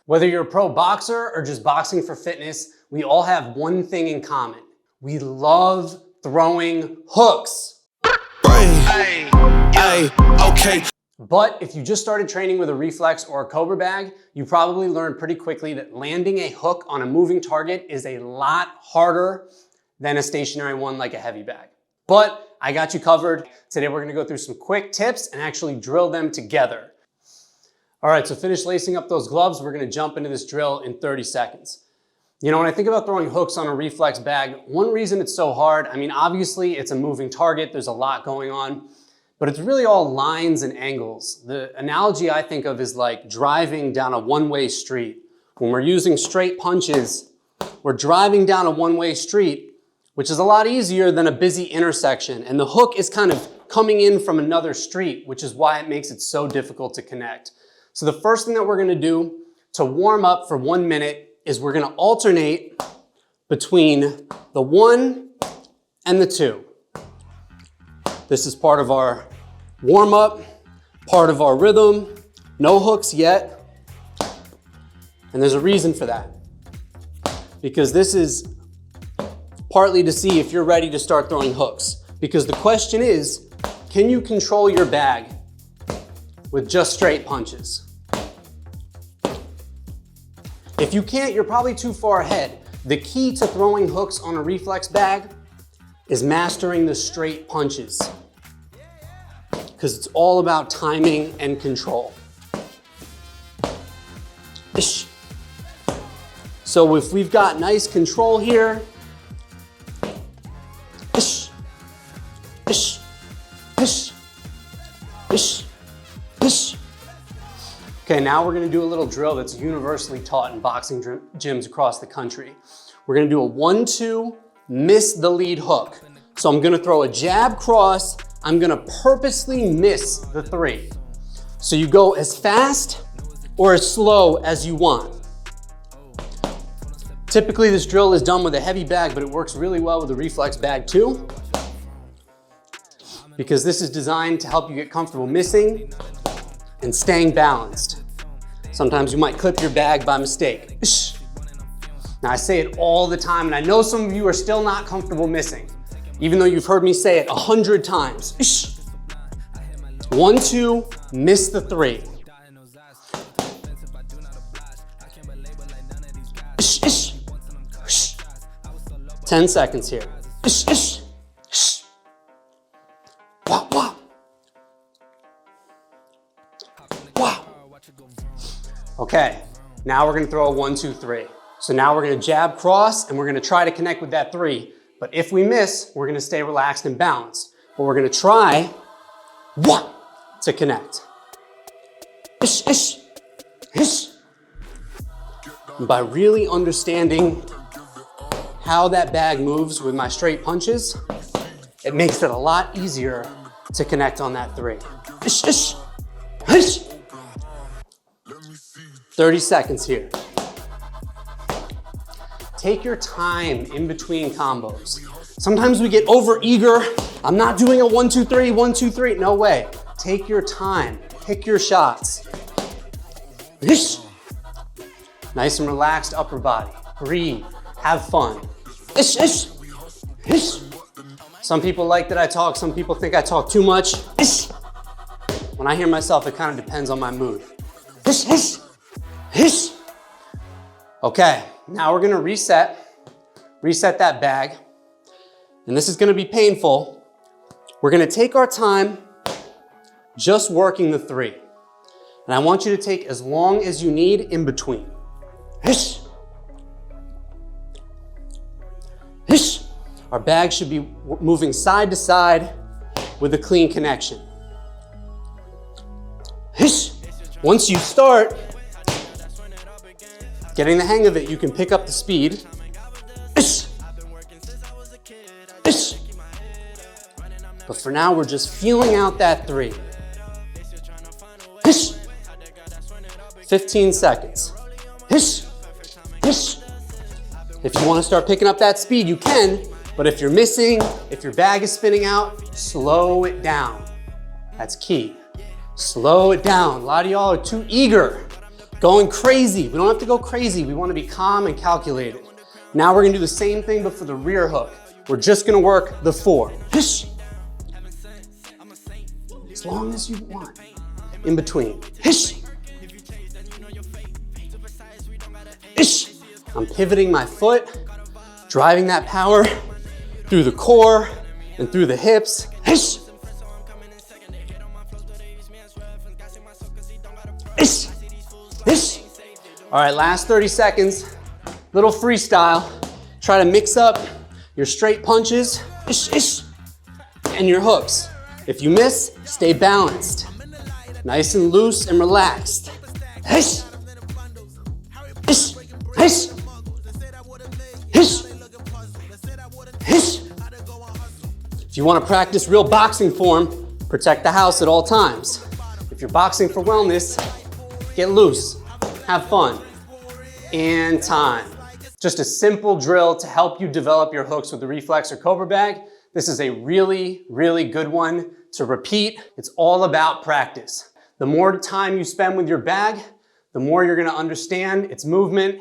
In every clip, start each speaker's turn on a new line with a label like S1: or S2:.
S1: Whether you're a pro boxer or just boxing for fitness, we all have one thing in common. We love throwing hooks. Okay. But if you just started training with a Reflex or a Cobra Bag, you probably learned pretty quickly that landing a hook on a moving target is a lot harder than a stationary one like a heavy bag. But I got you covered. Today we're gonna go through some quick tips and actually drill them together. All right, so finish lacing up those gloves. We're gonna jump into this drill in 30 seconds. You know, when I think about throwing hooks on a Reflex bag, one reason it's so hard, I mean, obviously it's a moving target, there's a lot going on, but it's really all lines and angles. The analogy I think of is like driving down a one-way street. When we're using straight punches, we're driving down a one-way street, which is a lot easier than a busy intersection. And the hook is kind of coming in from another street, which is why it makes it so difficult to connect. So the first thing that we're gonna do to warm up for 1 minute is we're gonna alternate between the 1 and the 2. This is part of our warm up, part of our rhythm. No hooks yet. And there's a reason for that. Because this is partly to see if you're ready to start throwing hooks. Because the question is, can you control your bag with just straight punches? If you can't, you're probably too far ahead. The key to throwing hooks on a Reflex bag is mastering the straight punches, because it's all about timing and control. Ish. So if we've got nice control here, ish, ish, ish, ish, ish. Okay, now we're gonna do a little drill that's universally taught in boxing gyms across the country. We're gonna do a 1-2, miss the lead hook. So I'm gonna throw a jab cross, I'm gonna purposely miss the 3. So you go as fast or as slow as you want. Typically this drill is done with a heavy bag, but it works really well with a Reflex bag too, because this is designed to help you get comfortable missing and staying balanced. Sometimes you might clip your bag by mistake. Now I say it all the time, and I know some of you are still not comfortable missing, even though you've heard me say it 100 times. 1-2, miss the 3. 10 seconds here. Wow, wow. Wow. Okay, now we're gonna throw a 1-2-3. So now we're gonna jab cross and we're gonna try to connect with that 3. But if we miss, we're gonna stay relaxed and balanced. But we're gonna try to connect. And by really understanding how that bag moves with my straight punches, it makes it a lot easier to connect on that 3. 30 seconds here. Take your time in between combos. Sometimes we get over eager. I'm not doing a 1-2-3, 1-2-3. No way. Take your time. Pick your shots. Nice and relaxed upper body. Breathe. Have fun. Some people like that I talk. Some people think I talk too much. When I hear myself, it kind of depends on my mood. Okay, now we're gonna reset that bag. And this is gonna be painful. We're gonna take our time just working the 3. And I want you to take as long as you need in between. Our bag should be moving side to side with a clean connection. Once you start getting the hang of it, you can pick up the speed. But for now, we're just feeling out that 3. 15 seconds. If you want to start picking up that speed, you can, but if you're missing, if your bag is spinning out, slow it down. That's key. Slow it down. A lot of y'all are too eager. Going crazy. We don't have to go crazy. We want to be calm and calculated. Now we're gonna do the same thing, but for the rear hook. We're just gonna work the 4. Hish. As long as you want. In between. Hish. Hish. I'm pivoting my foot, driving that power through the core and through the hips. Hish. Hish. Hish. All right, last 30 seconds. Little freestyle. Try to mix up your straight punches, ish, ish, and your hooks. If you miss, stay balanced. Nice and loose and relaxed. Ish, ish, ish, ish, ish. If you want to practice real boxing form, protect the house at all times. If you're boxing for wellness, get loose, have fun, and time. Just a simple drill to help you develop your hooks with the Reflex or Cobra Bag. This is a really, really good one to repeat. It's all about practice. The more time you spend with your bag, the more you're gonna understand its movement,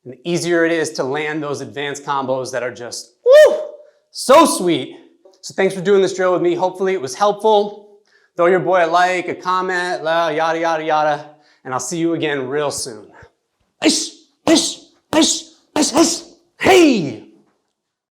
S1: and the easier it is to land those advanced combos that are just, woo, so sweet. So thanks for doing this drill with me. Hopefully it was helpful. Throw your boy a like, a comment, yada, yada, yada, and I'll see you again real soon. Ish, ish, ish. Ish, ish.